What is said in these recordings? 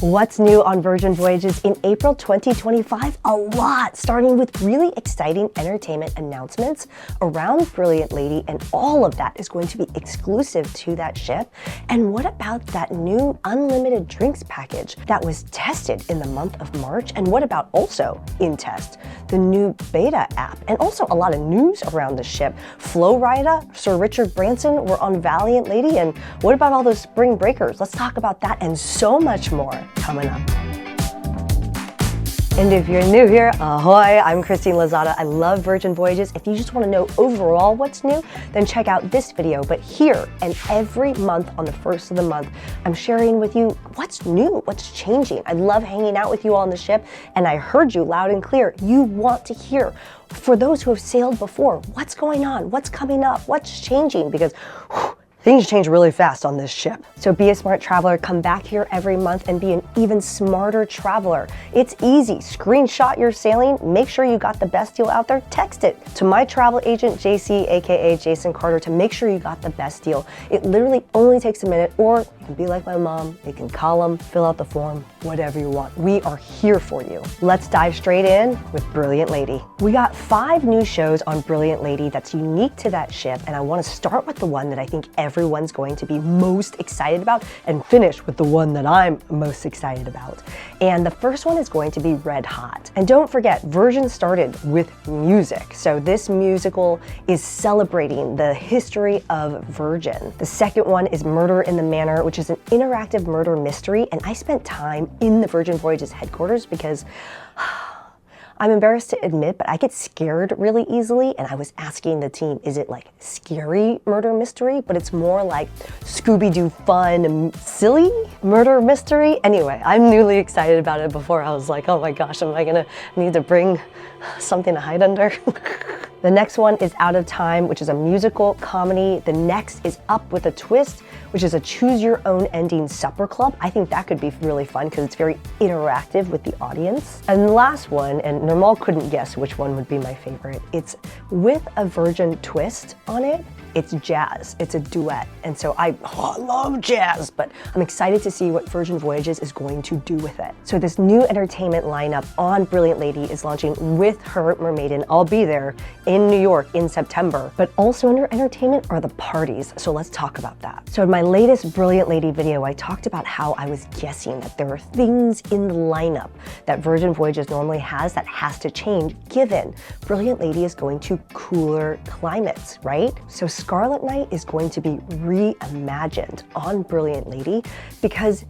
What's new on Virgin Voyages in April 2025? A lot, starting with really exciting entertainment announcements around Brilliant Lady, and all of that is going to be exclusive to that ship. And what about that new unlimited drinks package that was tested in the month of March? And what about also in test, the new beta app, and also a lot of news around the ship. Rida, Sir Richard Branson were on Valiant Lady, and what about all those spring breakers? Let's talk about that and so much more coming up. And if you're new here, ahoy, I'm Christine Lozada. I love Virgin Voyages. If you just want to know overall what's new, then check out this video. But here and every month on the first of the month, I'm sharing with you what's new, what's changing. I love hanging out with you all on the ship, and I heard you loud and clear. You want to hear, for those who have sailed before, what's going on, what's coming up, what's changing, because things change really fast on this ship. So be a smart traveler, come back here every month and be an even smarter traveler. It's easy. Screenshot your sailing, make sure you got the best deal out there, text it to my travel agent, JC, aka Jason Carter, to make sure you got the best deal. It literally only takes a minute, or you can be like my mom, you can call them, fill out the form, whatever you want. We are here for you. Let's dive straight in with Brilliant Lady. We got 5 new shows on Brilliant Lady that's unique to that ship, and I want to start with the one that I think everyone's going to be most excited about and finish with the one that I'm most excited about. And the first one is going to be Red Hot. And don't forget, Virgin started with music. So this musical is celebrating the history of Virgin. The second one is Murder in the Manor, which is an interactive murder mystery. And I spent time in the Virgin Voyages headquarters because I'm embarrassed to admit, but I get scared really easily, and I was asking the team, is it like scary murder mystery? But it's more like Scooby-Doo fun, silly murder mystery. Anyway, I'm newly excited about it. Before I was like, oh my gosh, am I gonna need to bring something to hide under? The next one is Out of Time, which is a musical comedy. The next is Up with a Twist, which is a choose your own ending supper club. I think that could be really fun because it's very interactive with the audience. And the last one, and Nirmal couldn't guess which one would be my favorite, it's with a Virgin twist on it. It's jazz, it's a duet. And so I love jazz, but I'm excited to see what Virgin Voyages is going to do with it. So this new entertainment lineup on Brilliant Lady is launching with her Mermaiden. I'll be there in New York in September, but also under entertainment are the parties. So let's talk about that. So in my latest Brilliant Lady video, I talked about how I was guessing that there are things in the lineup that Virgin Voyages normally has that has to change given Brilliant Lady is going to cooler climates, right? So Scarlet Night is going to be reimagined on Brilliant Lady because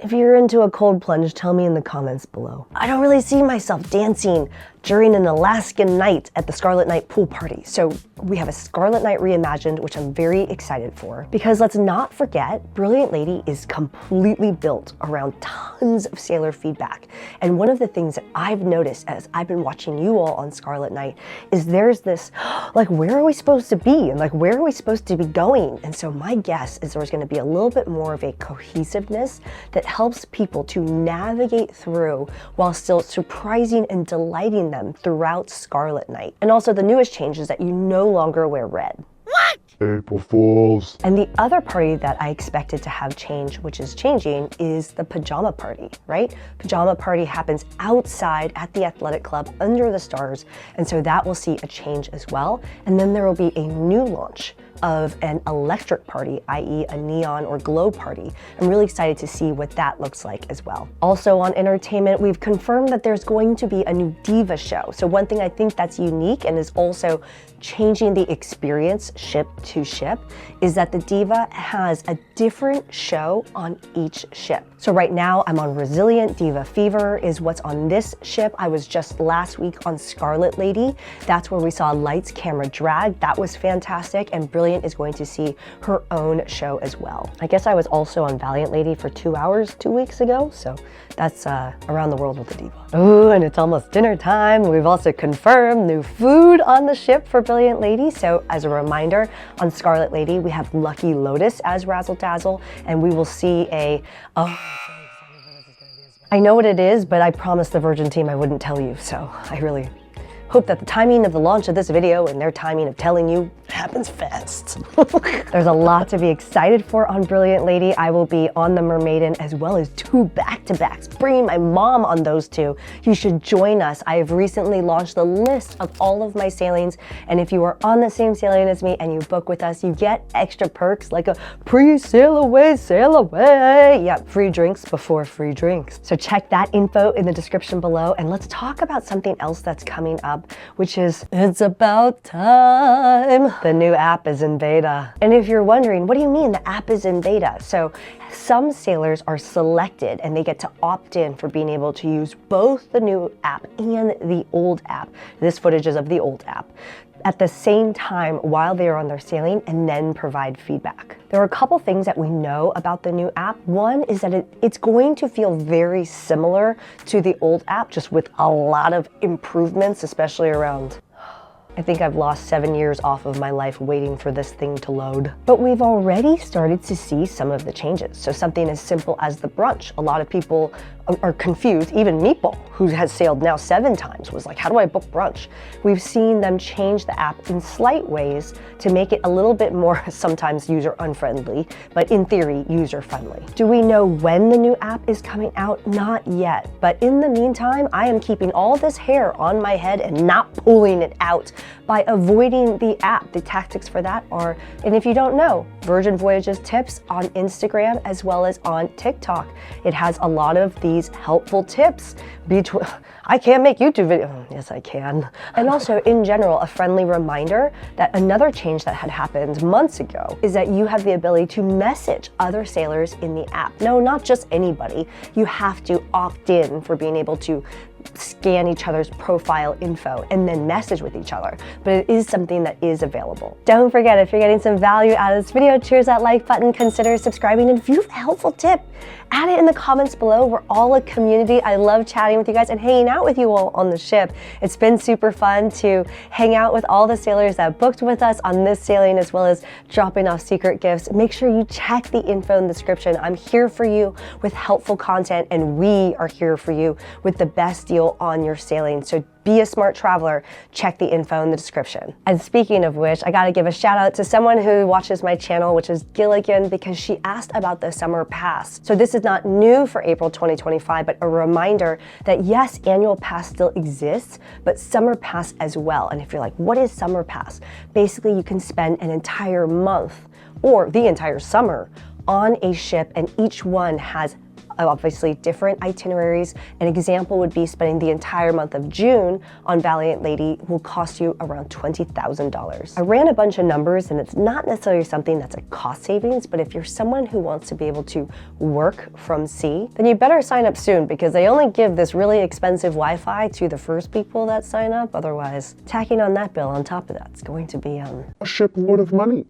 if you're into a cold plunge, tell me in the comments below. I don't really see myself dancing during an Alaskan night at the Scarlet Night pool party. So we have a Scarlet Night reimagined, which I'm very excited for, because let's not forget, Brilliant Lady is completely built around tons of sailor feedback. And one of the things that I've noticed as I've been watching you all on Scarlet Night is there's this, like, where are we supposed to be? And like, where are we supposed to be going? And so my guess is there's gonna be a little bit more of a cohesiveness that helps people to navigate through while still surprising and delighting them throughout Scarlet Night. And also the newest change is that you no longer wear red. What? April Fools. And the other party that I expected to have change, which is changing, is the pajama party, right? Pajama party happens outside at the athletic club under the stars, and so that will see a change as well. And then there will be a new launch of an electric party, i.e. a neon or glow party. I'm really excited to see what that looks like as well. Also on entertainment, we've confirmed that there's going to be a new Diva show. So one thing I think that's unique and is also changing the experience ship to ship is that the Diva has a different show on each ship. So right now I'm on Resilient. Diva Fever is what's on this ship. I was just last week on Scarlet Lady. That's where we saw Lights, Camera, Drag. That was fantastic, and Brilliant is going to see her own show as well. I guess I was also on Valiant Lady for 2 hours 2 weeks ago, so that's Around the World with the Diva. Ooh, and it's almost dinner time. We've also confirmed new food on the ship for Brilliant Lady. So as a reminder, on Scarlet Lady, we have Lucky Lotus as Razzle Dazzle, and we will see a, I know what it is, but I promised the Virgin team I wouldn't tell you, so I really, Hope that the timing of the launch of this video and their timing of telling you happens fast. There's a lot to be excited for on Brilliant Lady. I will be on the Mermaiden as well as 2 back-to-backs, bringing my mom on those 2. You should join us. I have recently launched the list of all of my sailings, and if you are on the same sailing as me and you book with us, you get extra perks like a pre-sail away, sail away. Yeah, free drinks before free drinks. So check that info in the description below, and let's talk about something else that's coming up, which is It's About Time. The new app is in beta. And if you're wondering, what do you mean the app is in beta? So some sailors are selected and they get to opt in for being able to use both the new app and the old app. This footage is of the old app at the same time while they are on their sailing, and then provide feedback. There are a couple things that we know about the new app. One is that it's going to feel very similar to the old app, just with a lot of improvements, especially around, I think I've lost 7 years off of my life waiting for this thing to load. But we've already started to see some of the changes. So something as simple as the brunch. A lot of people are confused. Even Meatball, who has sailed now 7 times, was like, how do I book brunch? We've seen them change the app in slight ways to make it a little bit more, sometimes user unfriendly, but in theory, user friendly. Do we know when the new app is coming out? Not yet. But in the meantime, I am keeping all this hair on my head and not pulling it out by avoiding the app. The tactics for that are, and if you don't know, Virgin Voyages tips on Instagram as well as on TikTok. It has a lot of these helpful tips between, I can't make YouTube videos. Yes, I can. And also, in general, a friendly reminder that another change that had happened months ago is that you have the ability to message other sailors in the app. No, not just anybody. You have to opt in for being able to scan each other's profile info and then message with each other, but it is something that is available. Don't forget, if you're getting some value out of this video, cheers that like button, consider subscribing, and if you have a helpful tip, add it in the comments below. We're all a community. I love chatting with you guys and hanging out with you all on the ship. It's been super fun to hang out with all the sailors that booked with us on this sailing, as well as dropping off secret gifts. Make sure you check the info in the description. I'm here for you with helpful content, and we are here for you with the best deal on your sailing. So be a smart traveler. Check the info in the description. And speaking of which, I gotta give a shout out to someone who watches my channel, which is Gilligan, because she asked about the summer pass. So this is not new for April 2025, but a reminder that yes, annual pass still exists, but summer pass as well. And if you're like, what is summer pass? Basically, you can spend an entire month or the entire summer on a ship, and each one has obviously different itineraries. An example would be spending the entire month of June on Valiant Lady will cost you around $20,000. I ran a bunch of numbers, and it's not necessarily something that's a cost savings, but if you're someone who wants to be able to work from sea, then you better sign up soon, because they only give this really expensive Wi-Fi to the first people that sign up. Otherwise, tacking on that bill on top of that, it's going to be a shipload of money.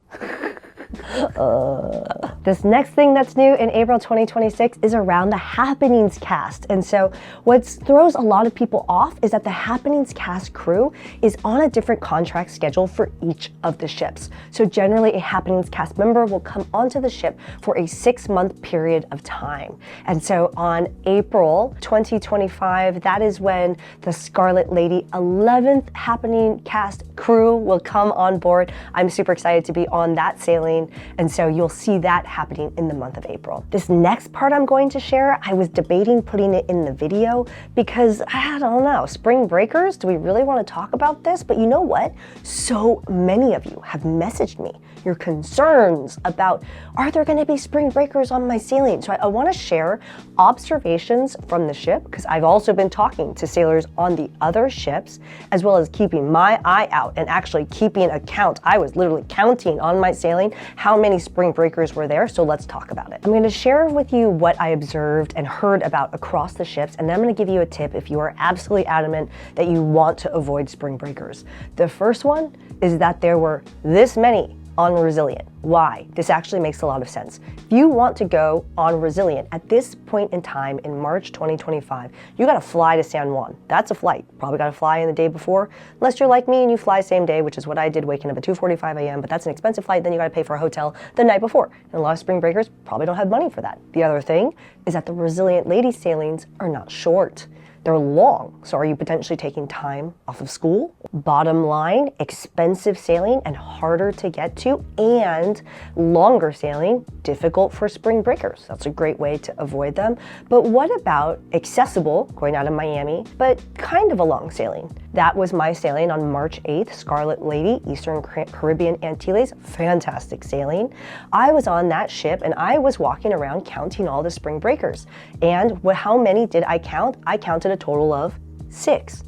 This next thing that's new in April 2026 is around the Happenings cast. And so what throws a lot of people off is that the Happenings cast crew is on a different contract schedule for each of the ships. So generally, a Happenings cast member will come onto the ship for a 6-month period of time. And so on April 2025, that is when the Scarlet Lady 11th Happening cast crew will come on board. I'm super excited to be on that sailing, and so you'll see that happening in the month of April. This next part I'm going to share, I was debating putting it in the video because, I don't know, spring breakers? Do we really want to talk about this? But you know what? So many of you have messaged me your concerns about, are there going to be spring breakers on my sailing? So I want to share observations from the ship, because I've also been talking to sailors on the other ships, as well as keeping my eye out and actually keeping a count. I was literally counting on my sailing how many spring breakers were there, so let's talk about it. I'm going to share with you what I observed and heard about across the ships, and then I'm going to give you a tip if you are absolutely adamant that you want to avoid spring breakers. The first one is that there were this many on Resilient. Why? This actually makes a lot of sense. If you want to go on Resilient at this point in time in March 2025, you gotta fly to San Juan. That's a flight. Probably gotta fly in the day before, unless you're like me and you fly same day, which is what I did, waking up at 2:45 a.m., but that's an expensive flight. Then you gotta pay for a hotel the night before. And a lot of spring breakers probably don't have money for that. The other thing is that the Resilient Lady sailings are not short. They're long, so are you potentially taking time off of school? Bottom line, expensive sailing and harder to get to, and longer sailing, difficult for spring breakers. That's a great way to avoid them. But what about accessible, going out of Miami, but kind of a long sailing? That was my sailing on March 8th, Scarlet Lady, Eastern Caribbean Antilles. Fantastic sailing. I was on that ship and I was walking around counting all the spring breakers. And how many did I count? I counted a total of six,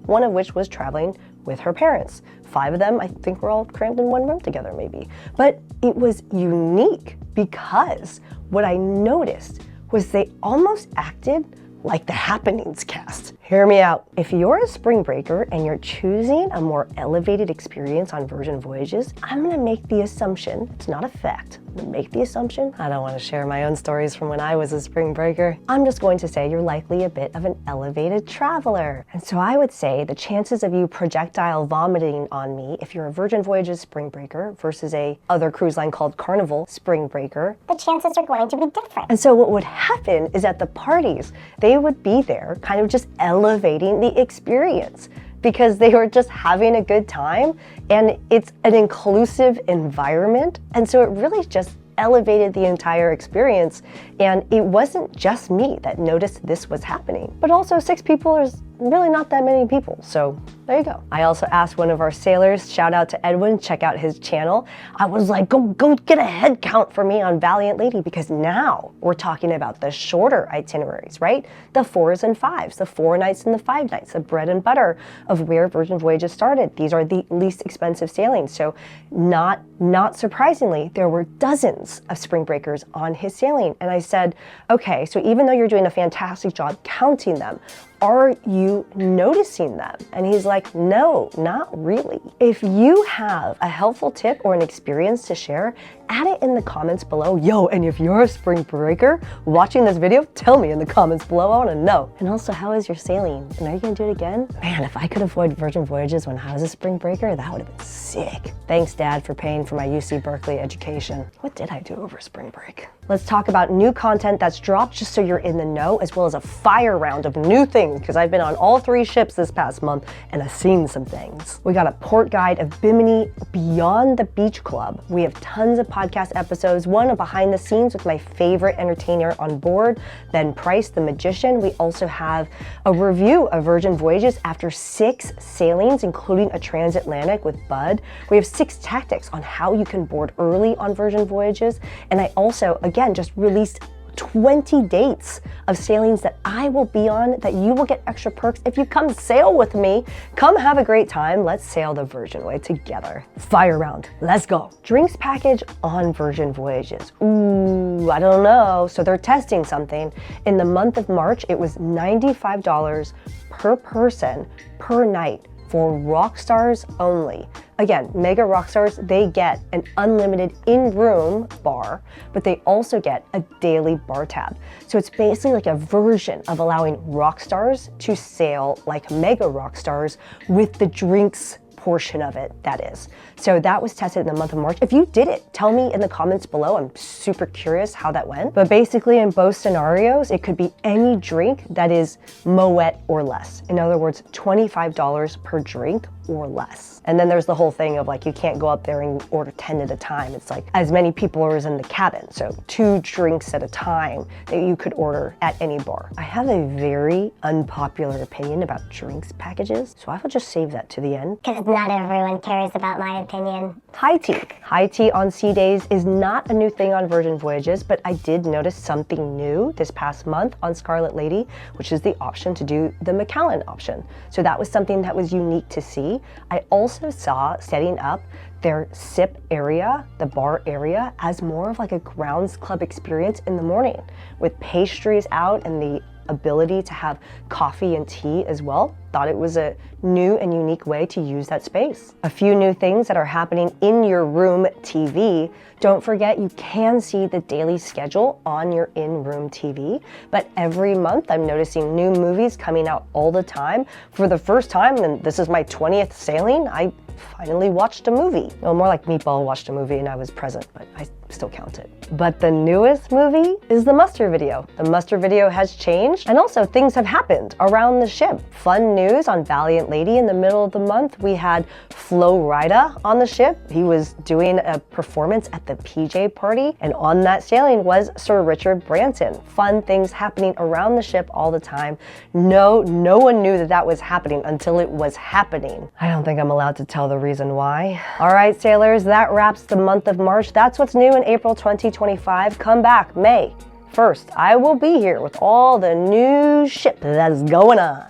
one of which was traveling with her parents. 5 of them, I think, were all crammed in one room together maybe. But it was unique because what I noticed was they almost acted like the Happenings cast. Hear me out. If you're a spring breaker and you're choosing a more elevated experience on Virgin Voyages, I'm gonna make the assumption, it's not a fact, I'm gonna make the assumption, I don't wanna share my own stories from when I was a spring breaker. I'm just going to say you're likely a bit of an elevated traveler. And so I would say the chances of you projectile vomiting on me if you're a Virgin Voyages spring breaker versus a other cruise line called Carnival spring breaker, the chances are going to be different. And so what would happen is at the parties, they would be there kind of just elevating the experience because they were just having a good time, and it's an inclusive environment. And so it really just elevated the entire experience. And it wasn't just me that noticed this was happening, but also 6 people is really not that many people. So there you go. I also asked one of our sailors, shout out to Edwin, check out his channel. I was like, go get a head count for me on Valiant Lady, because now we're talking about the shorter itineraries, right? The 4s and 5s, the 4 nights and the 5 nights, the bread and butter of where Virgin Voyages started. These are the least expensive sailings. So not surprisingly, there were dozens of spring breakers on his sailing. And I said, okay, so even though you're doing a fantastic job counting them, are you noticing them? And he's like, no, not really. If you have a helpful tip or an experience to share, add it in the comments below. Yo, and if you're a spring breaker watching this video, tell me in the comments below, I wanna know. And also, how is your sailing? And are you gonna do it again? Man, if I could avoid Virgin Voyages when I was a spring breaker, that would have been sick. Thanks, Dad, for paying for my UC Berkeley education. What did I do over spring break? Let's talk about new content that's dropped just so you're in the know, as well as a fire round of new things, because I've been on all 3 ships this past month and I've seen some things. We got a port guide of Bimini Beyond the Beach Club. We have tons of podcast episodes, one behind the scenes with my favorite entertainer on board, Ben Price, the magician. We also have a review of Virgin Voyages after 6 sailings, including a transatlantic with Bud. We have 6 tactics on how you can board early on Virgin Voyages. And I also, again, just released 20 dates of sailings that I will be on that you will get extra perks if you come sail with me. Come have a great time. Let's sail the Virgin way together. Fire round, let's go. Drinks package on Virgin Voyages. Ooh, I don't know. So they're testing something. In the month of March, it was $95 per person per night for rock stars only. Again, mega rock stars, they get an unlimited in-room bar, but they also get a daily bar tab. So it's basically like a version of allowing rock stars to sail like mega rock stars with the drinks portion of it, that is. So that was tested in the month of March. If you did it, tell me in the comments below. I'm super curious how that went. But basically in both scenarios, it could be any drink that is Moet or less. In other words, $25 per drink or less. And then there's the whole thing of like, you can't go up there and order 10 at a time. It's like as many people are as in the cabin. So 2 drinks at a time that you could order at any bar. I have a very unpopular opinion about drinks packages, so I will just save that to the end. Because not everyone cares about my opinion. High tea. High tea on sea days is not a new thing on Virgin Voyages, but I did notice something new this past month on Scarlet Lady, which is the option to do the Macallan option. So that was something that was unique to see. I also saw setting up their sip area, the bar area, as more of like a grounds club experience in the morning with pastries out and the ability to have coffee and tea as well. Thought it was a new and unique way to use that space. A few new things that are happening in your room TV. Don't forget you can see the daily schedule on your in-room TV, but every month I'm noticing new movies coming out all the time. For the first time, and this is my 20th sailing, I finally watched a movie. No, more like Meatball watched a movie and I was present, but still count it. But the newest movie is the muster video. The muster video has changed, and also things have happened around the ship. Fun news on Valiant Lady in the middle of the month. We had Rida on the ship. He was doing a performance at the PJ party, and on that sailing was Sir Richard Branson. Fun things happening around the ship all the time. No one knew that was happening until it was happening. I don't think I'm allowed to tell the reason why. All right, sailors, that wraps the month of March. That's what's new in April 2025. Come back May 1st. I will be here with all the new shit that is going on.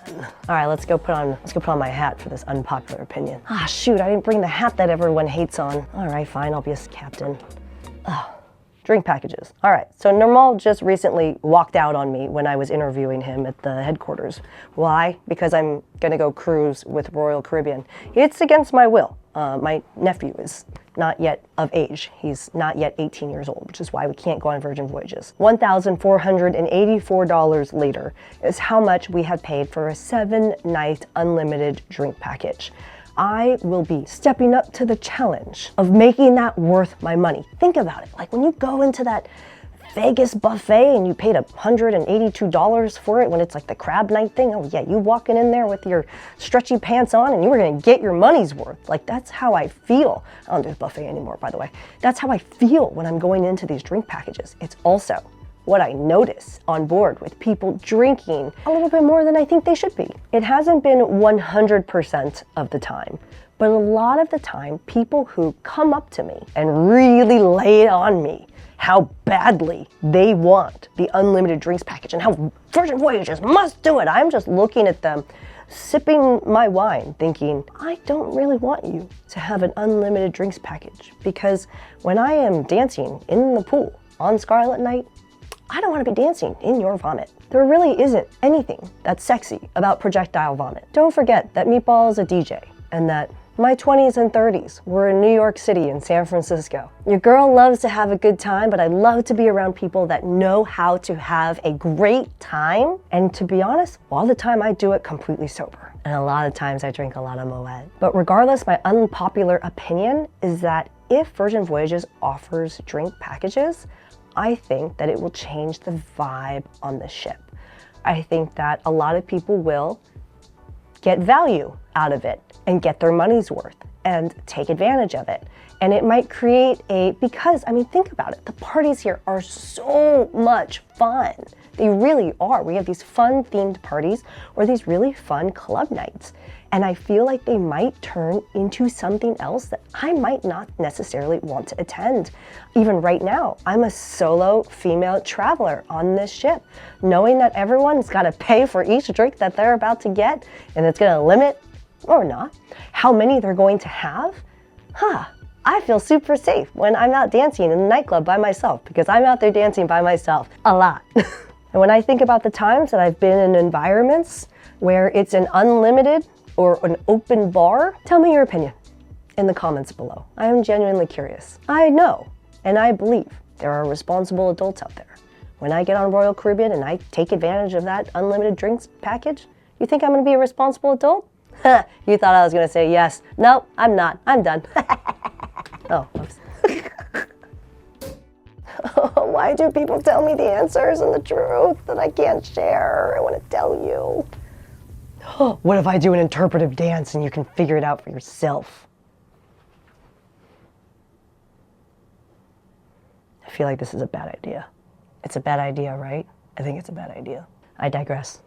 All right, let's go put on my hat for this unpopular opinion. Ah, shoot, I didn't bring the hat that everyone hates on. All right, fine, I'll be a captain. Oh. Drink packages. All right, so Nirmal just recently walked out on me when I was interviewing him at the headquarters. Why? Because I'm gonna go cruise with Royal Caribbean. It's against my will. My nephew is not yet of age. He's not yet 18 years old, which is why we can't go on Virgin Voyages. $1,484 later is how much we have paid for a 7-night unlimited drink package. I will be stepping up to the challenge of making that worth my money. Think about it, like when you go into that Vegas buffet and you paid $182 for it when it's like the crab night thing. Oh yeah, you walking in there with your stretchy pants on and you were gonna get your money's worth. Like that's how I feel. I don't do the buffet anymore, by the way. That's how I feel when I'm going into these drink packages. It's also what I notice on board with people drinking a little bit more than I think they should be. It hasn't been 100% of the time, but a lot of the time, people who come up to me and really lay it on me how badly they want the unlimited drinks package and how Virgin Voyages must do it. I'm just looking at them, sipping my wine, thinking, I don't really want you to have an unlimited drinks package, because when I am dancing in the pool on Scarlet Night, I don't want to be dancing in your vomit. There really isn't anything that's sexy about projectile vomit. Don't forget that Meatball is a DJ, and that my 20s and 30s were in New York City and San Francisco. Your girl loves to have a good time, but I love to be around people that know how to have a great time. And to be honest, all the time I do it completely sober. And a lot of times I drink a lot of Moet. But regardless, my unpopular opinion is that if Virgin Voyages offers drink packages, I think that it will change the vibe on the ship. I think that a lot of people will get value out of it and get their money's worth and take advantage of it. And it might create because, I mean, think about it. The parties here are so much fun. They really are. We have these fun themed parties or these really fun club nights. And I feel like they might turn into something else that I might not necessarily want to attend. Even right now, I'm a solo female traveler on this ship, knowing that everyone's got to pay for each drink that they're about to get, and it's going to limit, or not, how many they're going to have. I feel super safe when I'm out dancing in the nightclub by myself, because I'm out there dancing by myself a lot. And when I think about the times that I've been in environments where it's an unlimited or an open bar, tell me your opinion in the comments below. I am genuinely curious. I know and I believe there are responsible adults out there. When I get on Royal Caribbean and I take advantage of that unlimited drinks package, you think I'm gonna be a responsible adult? You thought I was gonna say yes. No, I'm not. I'm done. Oh, oops. Why do people tell me the answers and the truth that I can't share? I want to tell you. What if I do an interpretive dance and you can figure it out for yourself? I feel like this is a bad idea. It's a bad idea, right? I think it's a bad idea. I digress.